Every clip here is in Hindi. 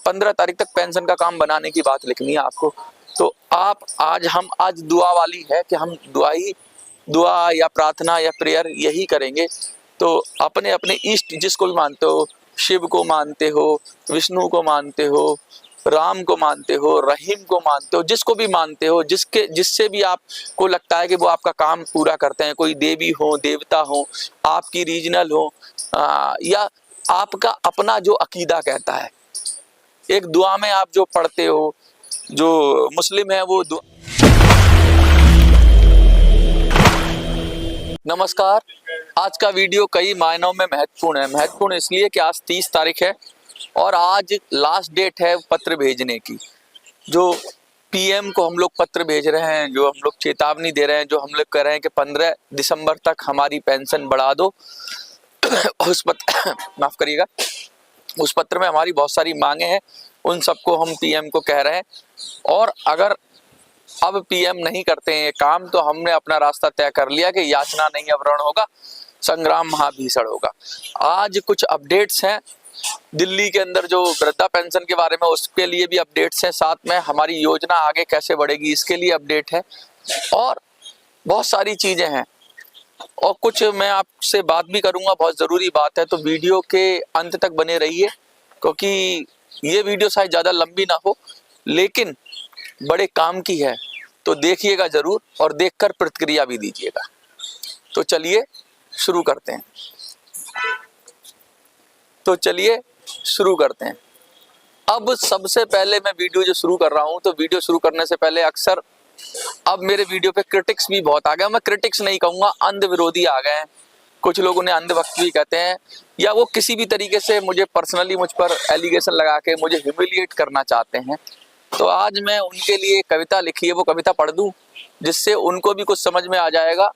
15 तारीख तक पेंशन का काम बनाने की बात लिखनी है आपको। तो आप आज दुआ वाली है कि हम दुआ या प्रार्थना या प्रेयर यही करेंगे। तो अपने अपने इष्ट जिसको भी मानते हो, शिव को मानते हो, विष्णु को मानते हो, राम को मानते हो, रहीम को मानते हो, जिसको भी मानते हो, जिससे भी आपको लगता है कि वो आपका काम पूरा करते हैं, कोई देवी हो, देवता हो, आपकी रीजनल हो, या आपका अपना जो अकीदा कहता है, एक दुआ में आप जो पढ़ते हो, जो मुस्लिम है वो नमस्कार। आज का वीडियो कई मायनों में महत्वपूर्ण है। महत्वपूर्ण इसलिए कि आज 30 तारीख है और आज लास्ट डेट है पत्र भेजने की। जो पीएम को हम लोग पत्र भेज रहे हैं, जो हम लोग चेतावनी दे रहे हैं, जो हम लोग कह रहे हैं कि 15 दिसंबर तक हमारी पेंशन बढ़ा दो। उस पत्र माफ करिएगा, उस पत्र में हमारी बहुत सारी मांगे हैं, उन सबको हम पीएम को कह रहे हैं। और अगर अब पीएम नहीं करते हैं काम, तो हमने अपना रास्ता तय कर लिया कि याचना नहीं अवरण होगा, संग्राम महाभीषण होगा। आज कुछ अपडेट्स हैं दिल्ली के अंदर, जो वृद्धा पेंशन के बारे में, उसके लिए भी अपडेट्स हैं, साथ में हमारी योजना आगे कैसे बढ़ेगी इसके लिए अपडेट है, और बहुत सारी चीजें हैं। और कुछ मैं आपसे बात भी करूंगा, बहुत जरूरी बात है, तो वीडियो के अंत तक बने रहिए, क्योंकि ये वीडियो शायद ज्यादा लंबी ना हो लेकिन बड़े काम की है, तो देखिएगा जरूर और देखकर प्रतिक्रिया भी दीजिएगा। तो चलिए शुरू करते हैं। अब सबसे पहले मैं वीडियो जो शुरू कर रहा हूं, तो वीडियो शुरू करने से पहले अक्सर अब मेरे वीडियो पे क्रिटिक्स भी बहुत आ गए। मैं क्रिटिक्स नहीं कहूंगा, अंध विरोधी आ गए हैं। कुछ लोग उन्हें अंधभक्त भी कहते हैं, या वो किसी भी तरीके से मुझे पर्सनली मुझ पर एलिगेशन लगा के मुझे ह्यूमिलिएट करना चाहते हैं। तो आज मैं उनके लिए कविता लिखी है, वो कविता पढ़ दूं, जिससे उनको भी कुछ समझ में आ जाएगा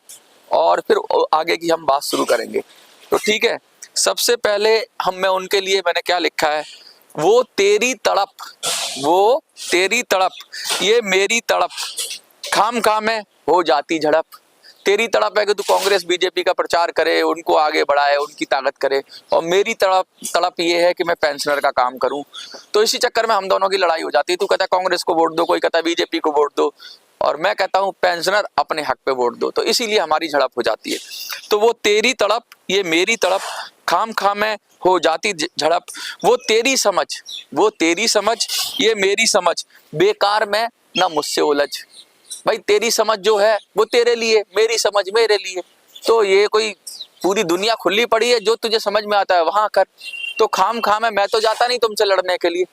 और फिर आगे की हम बात शुरू करेंगे। तो ठीक है, सबसे पहले मैं उनके लिए मैंने क्या लिखा है। वो तेरी तड़प ये मेरी तड़प, खाम खाम है हो जाती झड़प। तेरी तड़प है कि तू कांग्रेस बीजेपी का प्रचार करे, उनको आगे बढ़ाए, उनकी ताकत करे, और मेरी तड़प ये है कि मैं पेंशनर का काम करूं। तो इसी चक्कर में हम दोनों की लड़ाई हो जाती है। तू कहता है कांग्रेस को वोट दो, कोई कहता है बीजेपी को वोट दो, और मैं कहता हूं पेंशनर अपने हक पे वोट दो। तो इसीलिए हमारी झड़प हो जाती है। तो वो तेरी तड़प ये मेरी तड़प, खाम खाम है हो जाती झड़प। वो तेरी समझ ये मेरी समझ, बेकार में ना मुझसे उलझ। भाई तेरी समझ जो है वो तेरे लिए, मेरी समझ मेरे लिए। तो ये कोई पूरी दुनिया खुली पड़ी है, जो तुझे समझ में आता है वहां कर। तो खाम खाम है, मैं तो जाता नहीं तुमसे लड़ने के लिए,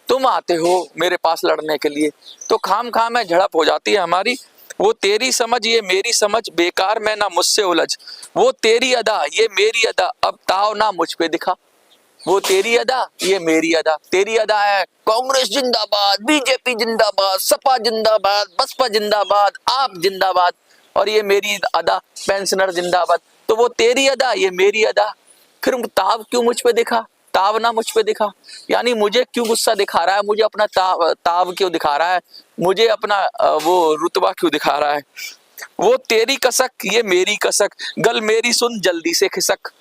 तुम आते हो मेरे पास लड़ने के लिए। तो खाम खाम है झड़प हो जाती है हमारी। वो तेरी समझ ये मेरी समझ, बेकार में ना मुझसे उलझ। वो तेरी अदा ये मेरी अदा, अब ताव ना मुझ पे दिखा। वो तेरी अदा ये मेरी अदा। तेरी अदा है कांग्रेस जिंदाबाद, बीजेपी जिंदाबाद, सपा जिंदाबाद, बसपा जिंदाबाद, आप जिंदाबाद, और ये मेरी अदा पेंशनर जिंदाबाद। तो वो तेरी अदा ये मेरी अदा, फिर ताव क्यों मुझ पे दिखा, ताव ना मुझ पे दिखा, यानी मुझे क्यों गुस्सा दिखा रहा है, मुझे अपना ताव क्यों दिखा रहा है, मुझे अपना वो रुतबा क्यों दिखा रहा है। वो तेरी कसक ये मेरी कसक, गल मेरी सुन जल्दी से खिसक।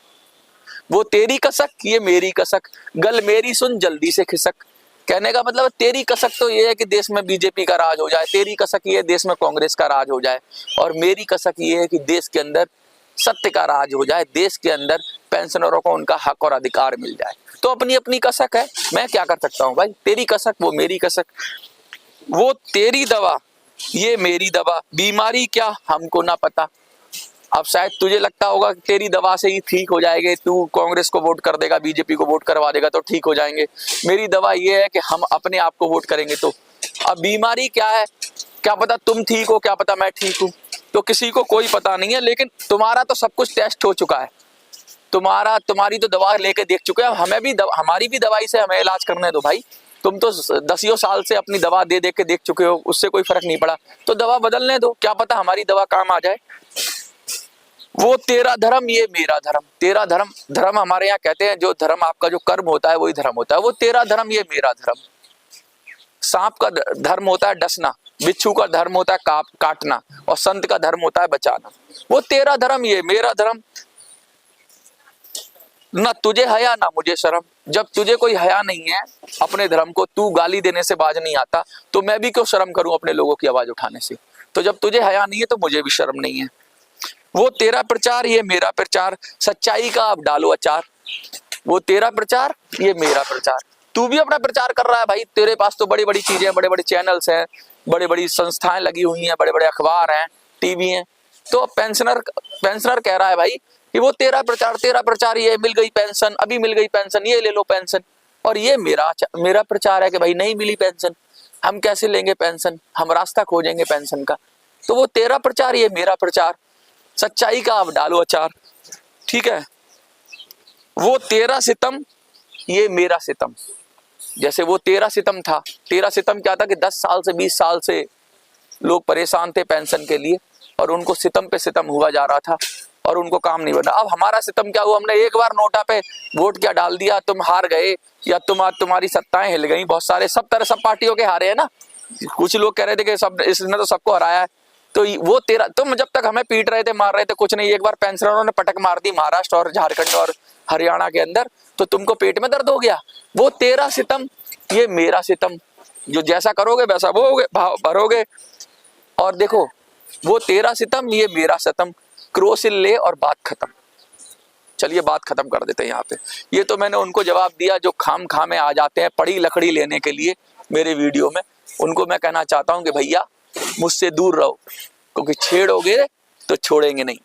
वो तेरी कसक ये मेरी कसक, गल मेरी सुन जल्दी से खिसक। कहने का मतलब तेरी कसक तो ये है कि देश में बीजेपी का राज हो जाए, तेरी कसक ये है देश में कांग्रेस का राज हो जाए, और मेरी कसक ये है कि देश के अंदर सत्य का राज हो जाए, देश के अंदर पेंशनरों को उनका हक और अधिकार मिल जाए। तो अपनी अपनी कसक है, मैं क्या कर सकता हूँ भाई। तेरी कसक वो मेरी कसक। वो तेरी दवा ये मेरी दवा, बीमारी क्या हमको ना पता। अब शायद तुझे लगता होगा कि तेरी दवा से ही ठीक हो जाएंगे, तू कांग्रेस को वोट कर देगा, बीजेपी को वोट करवा देगा तो ठीक हो जाएंगे। मेरी दवा ये है कि हम अपने आप को वोट करेंगे। तो अब बीमारी क्या है, क्या पता तुम ठीक हो, क्या पता मैं ठीक हूँ, तो किसी को कोई पता नहीं है। लेकिन तुम्हारा तो सब कुछ टेस्ट हो चुका है, तुम्हारी तो दवा लेके देख चुके हैं। हमें भी हमारी भी दवाई से हमें इलाज करने दो भाई। तुम तो 10 साल से अपनी दवा दे के देख चुके हो, उससे कोई फर्क नहीं पड़ा, तो दवा बदलने दो, क्या पता हमारी दवा काम आ जाए। वो तेरा धर्म ये मेरा धर्म, तेरा धर्म हमारे यहाँ कहते हैं, जो धर्म आपका जो कर्म होता है वही धर्म होता है। वो तेरा धर्म ये मेरा धर्म। सांप का धर्म होता है डसना, बिच्छू का धर्म होता है काटना, और संत का धर्म होता है बचाना। वो तेरा धर्म ये मेरा धर्म। ना तुझे हया ना मुझे शर्म। जब तुझे कोई हया नहीं है अपने धर्म को, तू गाली देने से बाज नहीं आता, तो मैं भी क्यों शर्म करूं अपने लोगों की आवाज उठाने से। तो जब तुझे हया नहीं है तो मुझे भी शर्म नहीं है। वो तेरा प्रचार ये मेरा प्रचार, सच्चाई का अब डालो अचार। वो तेरा प्रचार ये मेरा प्रचार। तू भी अपना प्रचार कर रहा है भाई, तेरे पास तो बड़ी बड़ी चीजें हैं, बड़े बड़े चैनल्स हैं, बड़ी बड़ी संस्थाएं लगी हुई हैं, बड़े बड़े अखबार हैं, टीवी हैं। तो पेंशनर कह रहा है भाई कि वो तेरा प्रचार, ये मिल गई पेंशन, अभी मिल गई पेंशन, ये ले लो पेंशन। और ये मेरा प्रचार है कि भाई नहीं मिली पेंशन, हम कैसे लेंगे पेंशन, हम रास्ता खोजेंगे पेंशन का। तो वो तेरा प्रचार ये मेरा प्रचार, सच्चाई का अब डालो अचार। ठीक है। वो तेरा सितम ये मेरा सितम। जैसे वो तेरा सितम था, तेरा सितम क्या था कि 10 साल से 20 साल से लोग परेशान थे पेंशन के लिए, और उनको सितम पे सितम हुआ जा रहा था और उनको काम नहीं बना। अब हमारा सितम क्या हुआ, हमने एक बार नोटा पे वोट क्या डाल दिया, तुम हार गए, या तुम्हारी सत्ताएं हिल गई। बहुत सारे सब पार्टियों के हारे हैं ना। कुछ लोग कह रहे थे कि सब इसने तो सबको हराया है। तो वो तेरा, तुम जब तक हमें पीट रहे थे, मार रहे थे, कुछ नहीं, एक बार पेंशनरों ने पटक मार दी महाराष्ट्र और झारखंड और हरियाणा के अंदर, तो तुमको पेट में दर्द हो गया। वो तेरा सितम ये मेरा सितम, जो जैसा करोगे वैसा भरोगे। और देखो, वो तेरा सितम ये मेरा सितम, क्रोसिल ले और बात खत्म। चलिए बात खत्म कर देते हैं यहाँ पे। ये तो मैंने उनको जवाब दिया जो खाम खा में आ जाते हैं पड़ी लकड़ी लेने के लिए मेरे वीडियो में। उनको मैं कहना चाहता हूँ कि भैया मुझसे दूर रहो, क्योंकि छेड़ोगे तो छोड़ेंगे नहीं।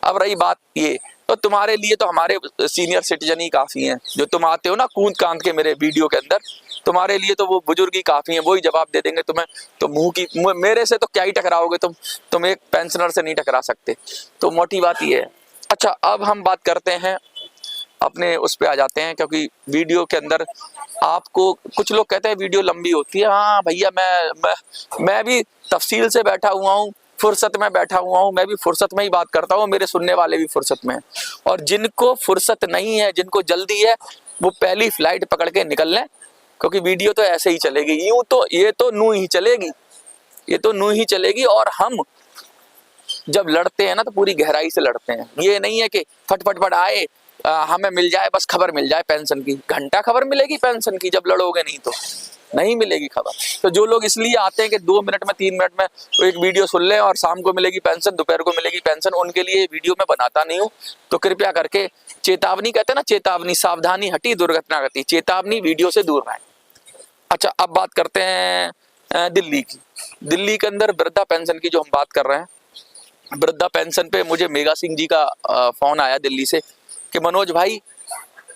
अब रही बात ये, तो तुम्हारे लिए तो हमारे सीनियर सिटीजन ही काफी हैं, जो तुम आते हो ना कूद कांद के मेरे वीडियो के अंदर, तुम्हारे लिए तो वो बुजुर्ग ही काफी हैं, वो ही जवाब दे देंगे तुम्हें। तो मेरे से तो क्या ही टकराओगे तुम एक पेंशनर से नहीं टकरा सकते। तो मोटी बात ये है। अच्छा, अब हम बात करते हैं अपने उस पे आ जाते हैं, क्योंकि वीडियो के अंदर आपको कुछ लोग कहते हैं वीडियो लंबी होती है। हाँ भैया, मैं भी तफसील से बैठा हुआ हूँ, फुर्सत में बैठा हुआ हूँ, मैं भी फुर्सत में ही बात करता हूँ, मेरे सुनने वाले भी फुर्सत में हैं। और जिनको फुर्सत नहीं है, जिनको जल्दी है, वो पहली फ्लाइट पकड़ के निकल लें, क्योंकि वीडियो तो ऐसे ही चलेगी। यूं तो ये तो नू ही चलेगी, ये तो नू ही चलेगी। और हम जब लड़ते हैं ना तो पूरी गहराई से लड़ते हैं। ये नहीं है कि फटफट आए हमें मिल जाए, बस खबर मिल जाए पेंशन की। घंटा खबर मिलेगी पेंशन की, जब लड़ोगे नहीं तो नहीं मिलेगी खबर। तो जो लोग इसलिए आते हैं कि 2 मिनट में 3 मिनट में एक वीडियो सुन लें और शाम को मिलेगी पेंशन, दोपहर को मिलेगी पेंशन, उनके लिए वीडियो में बनाता नहीं हूँ। तो कृपया करके चेतावनी, कहते हैं ना चेतावनी, सावधानी हटी दुर्घटना घटी, चेतावनी, वीडियो से दूर रहें। अच्छा, अब बात करते हैं दिल्ली की। दिल्ली के अंदर वृद्धा पेंशन की जो हम बात कर रहे हैं, वृद्धा पेंशन पे मुझे मेगा सिंह जी का फोन आया दिल्ली से कि मनोज भाई,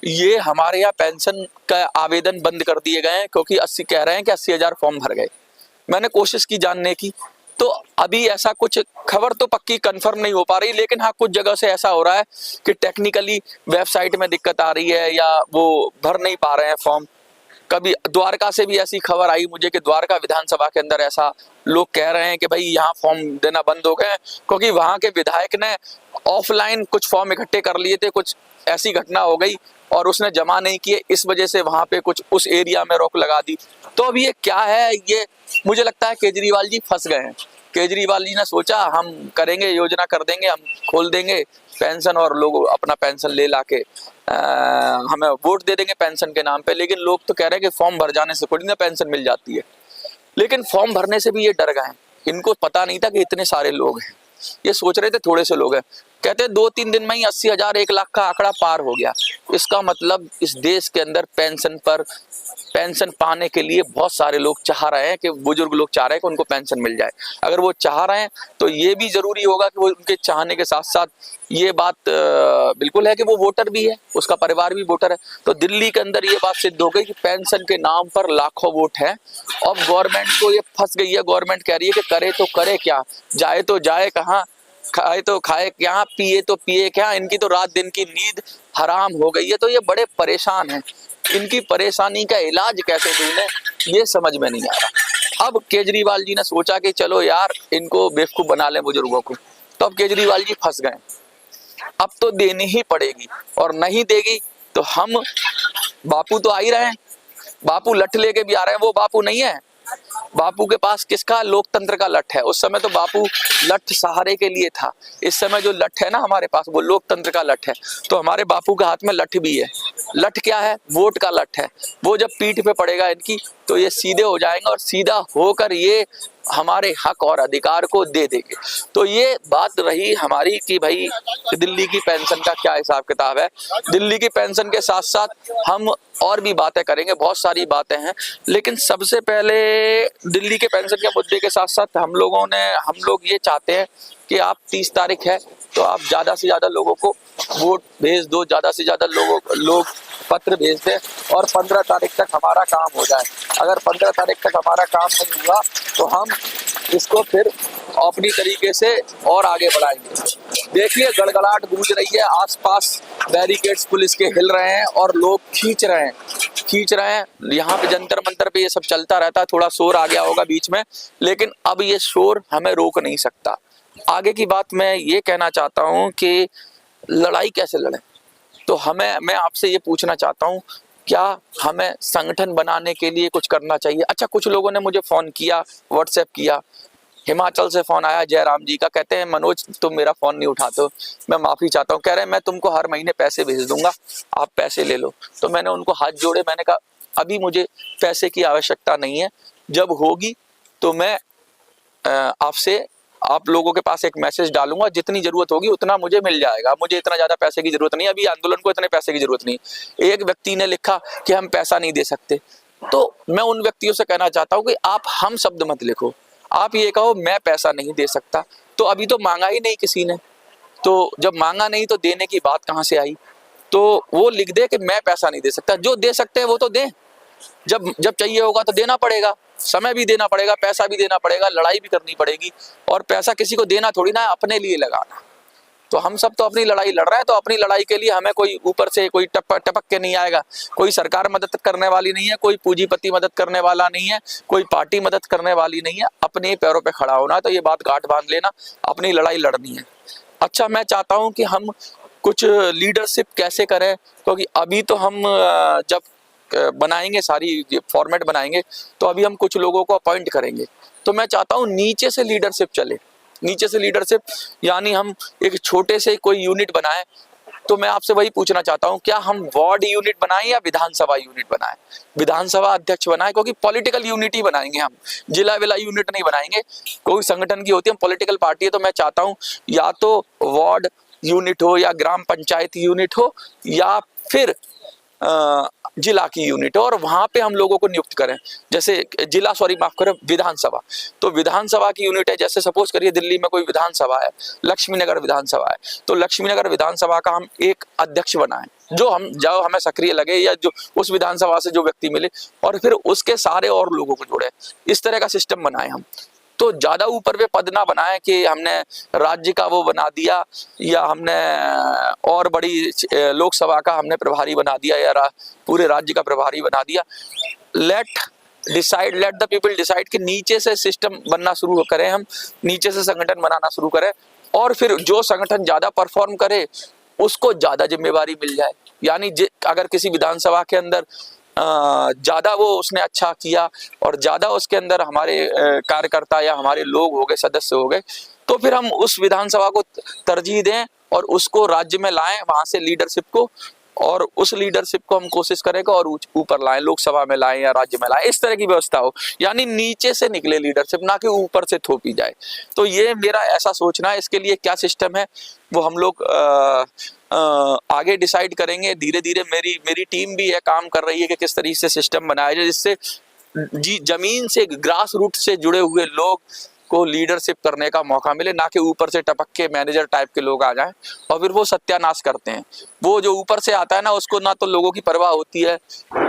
ये हमारे यहाँ पेंशन का आवेदन बंद कर दिए गए हैं, क्योंकि 80 कह रहे हैं कि 80,000 फॉर्म भर गए। मैंने कोशिश की जानने की, तो अभी ऐसा कुछ खबर तो पक्की कंफर्म नहीं हो पा रही, लेकिन हाँ कुछ जगह से ऐसा हो रहा है कि टेक्निकली वेबसाइट में दिक्कत आ रही है, या वो भर नहीं पा रहे हैं फॉर्म। कभी द्वारका से भी ऐसी खबर आई मुझे कि द्वारका विधानसभा के अंदर ऐसा लोग कह रहे हैं कि भाई यहाँ फॉर्म देना बंद हो गए, क्योंकि वहाँ के विधायक ने ऑफलाइन कुछ फॉर्म इकट्ठे कर लिए थे, कुछ ऐसी घटना हो गई और उसने जमा नहीं किए, इस वजह से वहाँ पे कुछ उस एरिया में रोक लगा दी। तो अब ये क्या है, ये मुझे लगता है केजरीवाल जी फंस गए हैं। केजरीवाल जी ने सोचा हम करेंगे, योजना कर देंगे, हम खोल देंगे पेंशन और लोग अपना पेंशन ले लाके हमें वोट दे देंगे पेंशन के नाम पे। लेकिन लोग तो कह रहे हैं कि फॉर्म भर जाने से थोड़ी ना पेंशन मिल जाती है। लेकिन फॉर्म भरने से भी ये डर गए, इनको पता नहीं था कि इतने सारे लोग हैं। ये सोच रहे थे थोड़े से लोग हैं, कहते हैं 2-3 दिन में ही 80,000 1 लाख का आंकड़ा पार हो गया। इसका मतलब इस देश के अंदर पेंशन पाने के लिए बहुत सारे लोग चाह रहे हैं कि बुजुर्ग लोग चाह रहे हैं कि उनको पेंशन मिल जाए। अगर वो चाह रहे हैं तो ये भी जरूरी होगा कि वो उनके चाहने के साथ साथ ये बात बिल्कुल है कि वो वोटर भी है, उसका परिवार भी वोटर है। तो दिल्ली के अंदर ये बात सिद्ध हो गई कि पेंशन के नाम पर लाखों वोट हैं। और गवर्नमेंट को ये फंस गई है। गवर्नमेंट कह रही है कि करे तो करे क्या, जाए तो जाए कहाँ, खाए तो खाए क्या, पिए तो पिए क्या। इनकी तो रात दिन की नींद हराम हो गई है। तो ये बड़े परेशान हैं, इनकी परेशानी का इलाज कैसे ढूंढे ये समझ में नहीं आ रहा। अब केजरीवाल जी ने सोचा कि चलो यार इनको बेवकूफ बना लें बुजुर्गों को। तो अब केजरीवाल जी फंस गए, अब तो देनी ही पड़ेगी, और नहीं देगी तो हम, बापू तो आ ही रहे हैं, बापू लठ लेके भी आ रहे हैं, वो बापू नहीं है, बापू के पास किसका, लोकतंत्र का लठ है। उस समय तो बापू लठ सहारे के लिए था, इस समय जो लठ है ना हमारे पास वो लोकतंत्र का लठ है। तो हमारे बापू के हाथ में लठ भी है। लठ क्या है, वोट का लठ है। वो जब पीठ पे पड़ेगा इनकी तो ये सीधे हो जाएंगे और सीधा होकर ये हमारे हक और अधिकार को दे देंगे। तो ये बात रही हमारी कि भाई दिल्ली की पेंशन का क्या हिसाब किताब है। दिल्ली की पेंशन के साथ साथ हम और भी बातें करेंगे, बहुत सारी बातें हैं, लेकिन सबसे पहले दिल्ली के पेंशन के मुद्दे के साथ साथ हम लोग ये चाहते हैं कि आप 30 तारीख है तो आप ज्यादा से ज्यादा लोगों को वोट भेज दो, ज्यादा से ज्यादा लोग पत्र भेज दें और 15 तारीख तक हमारा काम हो जाए। अगर 15 तारीख तक हमारा काम नहीं हुआ तो हम इसको फिर अपनी तरीके से और आगे बढ़ाएंगे। देखिए गड़गड़ाहट गूंज रही है, आसपास बैरिकेड्स पुलिस के हिल रहे हैं और लोग खींच रहे हैं। यहाँ पे जंतर मंतर पे ये सब चलता रहता है, थोड़ा शोर आ गया होगा बीच में, लेकिन अब ये शोर हमें रोक नहीं सकता। आगे की बात मैं ये कहना चाहता हूँ कि लड़ाई कैसे लड़ें। तो मैं आपसे ये पूछना चाहता हूँ, क्या हमें संगठन बनाने के लिए कुछ करना चाहिए। अच्छा, कुछ लोगों ने मुझे फोन किया, व्हाट्सएप किया, हिमाचल से फोन आया जयराम जी का, कहते हैं मनोज तुम मेरा फोन नहीं उठाते हो, मैं माफी चाहता हूँ। कह रहे हैं मैं तुमको हर महीने पैसे भेज दूंगा, आप पैसे ले लो। तो मैंने उनको हाथ जोड़े, मैंने कहा अभी मुझे पैसे की आवश्यकता नहीं है, जब होगी तो मैं आपसे आप लोगों के पास एक मैसेज डालूंगा, जितनी जरूरत होगी उतना मुझे मिल जाएगा, मुझे इतना ज्यादा पैसे की जरूरत नहीं, अभी आंदोलन को इतने पैसे की जरूरत नहीं। एक व्यक्ति ने लिखा कि हम पैसा नहीं दे सकते, तो मैं उन व्यक्तियों से कहना चाहता हूं कि आप हम शब्द मत लिखो, आप ये कहो मैं पैसा नहीं दे सकता। तो अभी तो मांगा ही नहीं किसी ने, तो जब मांगा नहीं तो देने की बात कहां से आई। तो वो लिख दे कि मैं पैसा नहीं दे सकता, जो दे सकते हैं वो तो दें, जब चाहिए होगा तो देना पड़ेगा, समय भी देना पड़ेगा, पैसा भी देना पड़ेगा, लड़ाई भी करनी पड़ेगी। और पैसा किसी को देना थोड़ी ना है, अपने लिए लगाना। तो हम सब तो अपनी लड़ाई लड़ रहे हैं, तो अपनी लड़ाई के लिए हमें कोई ऊपर से कोई टपक के नहीं आएगा, कोई सरकार मदद करने वाली नहीं है, कोई पूंजीपति मदद करने वाला नहीं है, कोई पार्टी मदद करने वाली नहीं है। अपने पैरों पे खड़ा होना है, तो ये बात गांठ बांध लेना, अपनी लड़ाई लड़नी है। अच्छा, मैं चाहता हूं कि हम कुछ लीडरशिप कैसे करें, क्योंकि अभी तो हम जब बनाएंगे सारी फॉर्मेट बनाएंगे तो अभी हम कुछ लोगों को अपॉइंट करेंगे। तो मैं चाहता हूं नीचे से लीडरशिप चले, नीचे से लीडरशिप यानी हम एक छोटे से कोई यूनिट बनाएं। तो मैं आपसे वही पूछना चाहता हूं, क्या हम वार्ड यूनिट बनाएं या विधानसभा यूनिट बनाएं, विधानसभा अध्यक्ष बनाएं, क्योंकि पॉलिटिकल यूनिटी बनाएंगे हम, जिला विला यूनिट नहीं बनाएंगे। कोई संगठन की होती है, पॉलिटिकल पार्टी है, तो मैं चाहता हूं या तो वार्ड यूनिट हो या ग्राम पंचायत यूनिट हो या फिर जिला की यूनिट हो, और वहां पे हम लोगों को नियुक्त करें। जैसे जिला, सॉरी माफ करें, विधानसभा, तो विधानसभा की यूनिट है। जैसे सपोज करिए दिल्ली में कोई विधानसभा है, लक्ष्मी नगर विधानसभा है, तो लक्ष्मी नगर विधानसभा का हम एक अध्यक्ष बनाएं, जो हमें सक्रिय लगे या जो उस विधानसभा से जो व्यक्ति मिले, और फिर उसके सारे और लोगों को जोड़े। इस तरह का सिस्टम बनाए हम। तो ज्यादा ऊपर पे पद ना बनाए कि हमने राज्य का वो बना दिया या हमने और बड़ी लोकसभा का हमने प्रभारी बना दिया या पूरे राज्य का प्रभारी बना दिया। लेट द पीपल डिसाइड कि नीचे से सिस्टम बनना शुरू करें, हम नीचे से संगठन बनाना शुरू करें, और फिर जो संगठन ज्यादा परफॉर्म करे उसको ज्यादा जिम्मेवारी मिल जाए। यानी अगर किसी विधानसभा के अंदर ज्यादा वो उसने अच्छा किया और ज्यादा उसके अंदर हमारे कार्यकर्ता या हमारे लोग हो गए, सदस्य हो गए, तो फिर हम उस विधानसभा को तरजीह दें और उसको राज्य में लाएं, वहां से लीडरशिप को, और उस लीडरशिप को हम कोशिश करेंगे और ऊपर लाएं, लोकसभा में लाएं या राज्य में लाएं, इस तरह की व्यवस्था हो। यानी नीचे से निकले लीडरशिप, ना कि ऊपर से थोपी जाए। तो ये मेरा ऐसा सोचना है। इसके लिए क्या सिस्टम है वो हम लोग आगे डिसाइड करेंगे धीरे धीरे। मेरी टीम भी है, काम कर रही है कि किस तरीके से सिस्टम बनाया जाए जिससे जमीन से, ग्रास रूट से जुड़े हुए लोग को लीडरशिप करने का मौका मिले, ना कि ऊपर से टपक के मैनेजर टाइप के लोग आ जाएं और फिर वो सत्यानाश करते हैं। वो जो ऊपर से आता है ना, उसको ना तो लोगों की परवाह होती है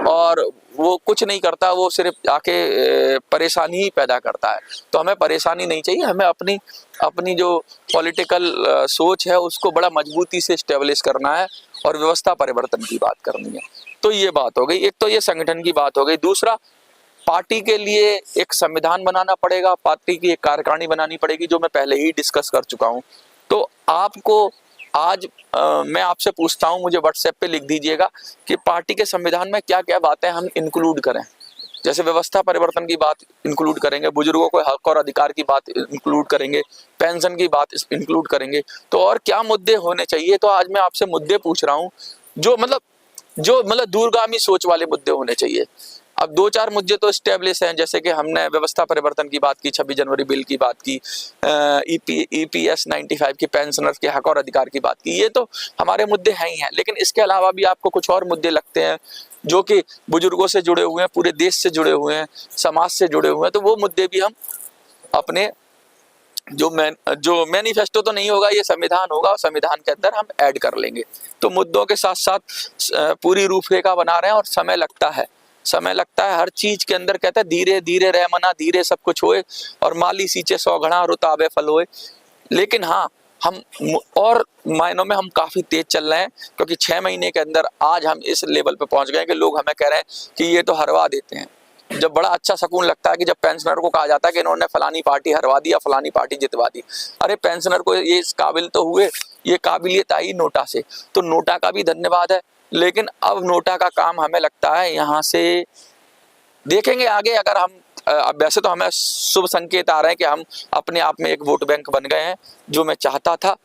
और वो कुछ नहीं करता, वो सिर्फ आके परेशानी ही पैदा करता है। तो हमें परेशानी नहीं चाहिए, हमें अपनी जो पॉलिटिकल सोच है उसको बड़ा मजबूती से स्टेब्लिश करना है और व्यवस्था परिवर्तन की बात करनी है। तो ये बात हो गई, एक तो ये संगठन की बात हो गई। दूसरा, पार्टी के लिए एक संविधान बनाना पड़ेगा, पार्टी की एक कार्यकारिणी बनानी पड़ेगी, जो मैं पहले ही डिस्कस कर चुका हूं। तो आपको आज मैं आपसे पूछता हूं, मुझे व्हाट्सएप पे लिख दीजिएगा कि पार्टी के संविधान में क्या क्या बातें हम इंक्लूड करें। जैसे व्यवस्था परिवर्तन की बात इंक्लूड करेंगे, बुजुर्गों को हक और अधिकार की बात इंक्लूड करेंगे, पेंशन की बात इंक्लूड करेंगे, तो और क्या मुद्दे होने चाहिए। तो आज मैं आपसे मुद्दे पूछ रहा हूँ जो मतलब दूरगामी सोच वाले मुद्दे होने चाहिए। अब 2-4 मुद्दे तो स्टेब्लिश हैं, जैसे कि हमने व्यवस्था परिवर्तन की बात की, 26 जनवरी बिल की बात की, EPS 95 की पेंशनर्स के हक और अधिकार की बात की, ये तो हमारे मुद्दे हैं ही हैं। लेकिन इसके अलावा भी आपको कुछ और मुद्दे लगते हैं जो कि बुजुर्गों से जुड़े हुए हैं, पूरे देश से जुड़े हुए हैं, समाज से जुड़े हुए हैं, तो वो मुद्दे भी हम अपने जो मैनिफेस्टो तो नहीं होगा, ये संविधान होगा और संविधान के अंदर हम ऐड कर लेंगे। तो मुद्दों के साथ साथ पूरी रूपरेखा बना रहे हैं और समय लगता है, हर चीज के अंदर। कहता है धीरे धीरे रह मना, धीरे सब कुछ होए, और माली सींचे 100 घड़ा रुत आवे फल होए। लेकिन हाँ, हम और मायनों में हम काफी तेज चल रहे हैं, क्योंकि 6 महीने के अंदर आज हम इस लेवल पे पहुंच गए कि लोग हमें कह रहे हैं कि ये तो हरवा देते हैं। जब बड़ा अच्छा सुकून लगता है कि जब पेंशनर को कहा जाता है कि इन्होंने फलानी पार्टी हरवा दी या फलानी पार्टी जितवा दी। अरे पेंशनर को ये इस काबिल तो हुए, ये काबिलियत आई नोटा से, तो नोटा का भी धन्यवाद है। लेकिन अब नोटा का काम हमें लगता है यहाँ से देखेंगे आगे। अगर हम अब वैसे तो हमें शुभ संकेत आ रहे हैं कि हम अपने आप में एक वोट बैंक बन गए हैं, जो मैं चाहता था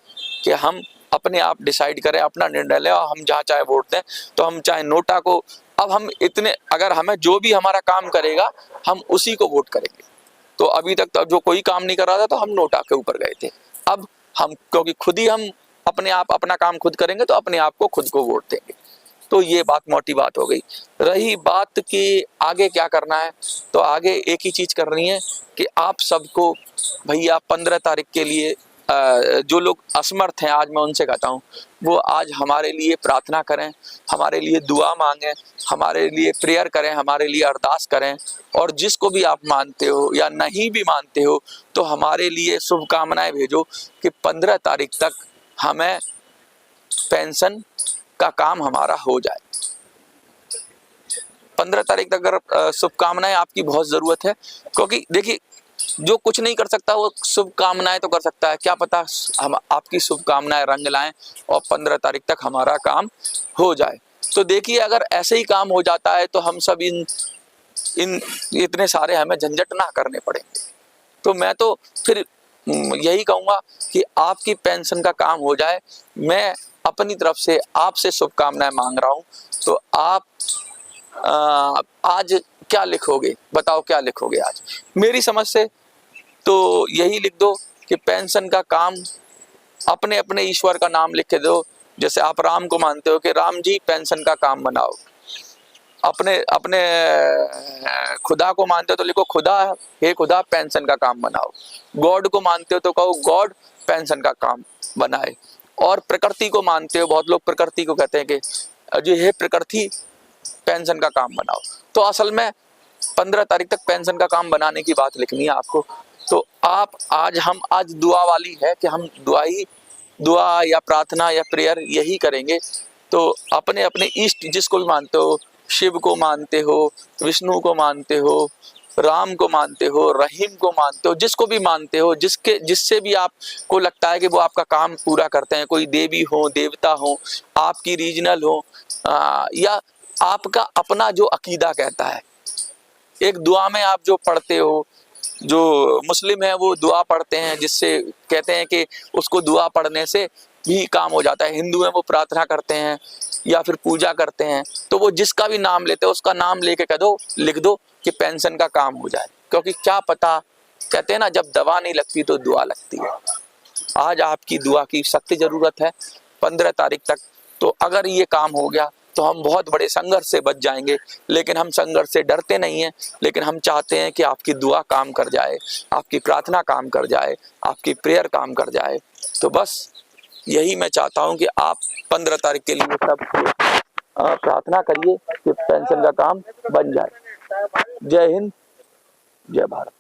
कि हम अपने आप डिसाइड करें, अपना निर्णय लें और हम जहाँ चाहे वोट दें। तो हम चाहे नोटा को, अब हम इतने, अगर हमें जो भी हमारा काम करेगा हम उसी को वोट करेंगे। तो अभी तक तो जो कोई काम नहीं कर रहा था तो हम नोटा के ऊपर गए थे। अब हम, क्योंकि खुद ही हम अपने आप अपना काम खुद करेंगे, तो अपने आप को खुद को वोट देंगे। तो ये बात मोटी बात हो गई। रही बात कि आगे क्या करना है, तो आगे एक ही चीज करनी है कि आप सबको भैया 15 तारीख के लिए जो लोग असमर्थ हैं, आज मैं उनसे कहता हूँ वो आज हमारे लिए प्रार्थना करें, हमारे लिए दुआ मांगें, हमारे लिए प्रेयर करें, हमारे लिए अरदास करें। और जिसको भी आप मानते हो या नहीं भी मानते हो, तो हमारे लिए शुभकामनाएं भेजो कि 15 तारीख तक हमें पेंशन का काम हमारा हो जाए। 15 तारीख तक अगर शुभकामनाएं आपकी बहुत जरूरत है, क्योंकि देखिए जो कुछ नहीं कर सकता वो शुभकामनाएं तो कर सकता है। क्या पता हम आपकी शुभकामनाएं रंग लाएं और 15 तारीख तक हमारा काम हो जाए। तो देखिए अगर ऐसे ही काम हो जाता है तो हम सब इन इतने सारे हमें झंझट ना करने पड़ेंगे। तो मैं तो फिर यही कहूँगा कि आपकी पेंशन का काम हो जाए। मैं अपनी तरफ से आपसे शुभकामनाएं मांग रहा हूँ। तो आप आज क्या लिखोगे, बताओ क्या लिखोगे आज? मेरी समझ से तो यही लिख दो कि पेंशन का काम, अपने अपने ईश्वर का नाम लिख के दो। जैसे आप राम को मानते हो कि राम जी पेंशन का काम बनाओ, अपने अपने खुदा को मानते हो तो लिखो खुदा, हे खुदा पेंशन का काम बनाओ। गॉड को मानते हो तो कहो गॉड पेंशन का काम बनाए। और प्रकृति को मानते हो, बहुत लोग प्रकृति को कहते हैं कि जो हे प्रकृति पेंशन का काम बनाओ। तो असल में 15 तारीख तक पेंशन का काम बनाने की बात लिखनी है आपको। तो आप आज दुआ वाली है कि हम दुआ या प्रार्थना या प्रेयर यही करेंगे। तो अपने अपने इष्ट जिसको भी मानते हो, शिव को मानते हो, विष्णु को मानते हो, राम को मानते हो, रहीम को मानते हो, जिसको भी मानते हो, जिससे भी आपको लगता है कि वो आपका काम पूरा करते हैं, कोई देवी हो, देवता हो, आपकी रीजनल हो, या आपका अपना जो अकीदा कहता है। एक दुआ में आप जो पढ़ते हो, जो मुस्लिम है वो दुआ पढ़ते हैं जिससे कहते हैं कि उसको दुआ पढ़ने से भी काम हो जाता है। हिंदू है वो प्रार्थना करते हैं या फिर पूजा करते हैं। तो वो जिसका भी नाम लेते हैं उसका नाम लेके कह दो, लिख दो कि पेंशन का काम हो जाए। क्योंकि क्या पता, कहते हैं ना जब दवा नहीं लगती तो दुआ लगती है। आज आपकी दुआ की सख्त जरूरत है 15 तारीख तक। तो अगर ये काम हो गया तो हम बहुत बड़े संघर्ष से बच जाएंगे। लेकिन हम संघर्ष से डरते नहीं हैं, लेकिन हम चाहते हैं कि आपकी दुआ काम कर जाए, आपकी प्रार्थना काम कर जाए, आपकी प्रेयर काम कर जाए। तो बस यही मैं चाहता हूं कि आप 15 तारीख के लिए सब प्रार्थना करिए कि पेंशन का काम बन जाए। जय हिंद, जय भारत।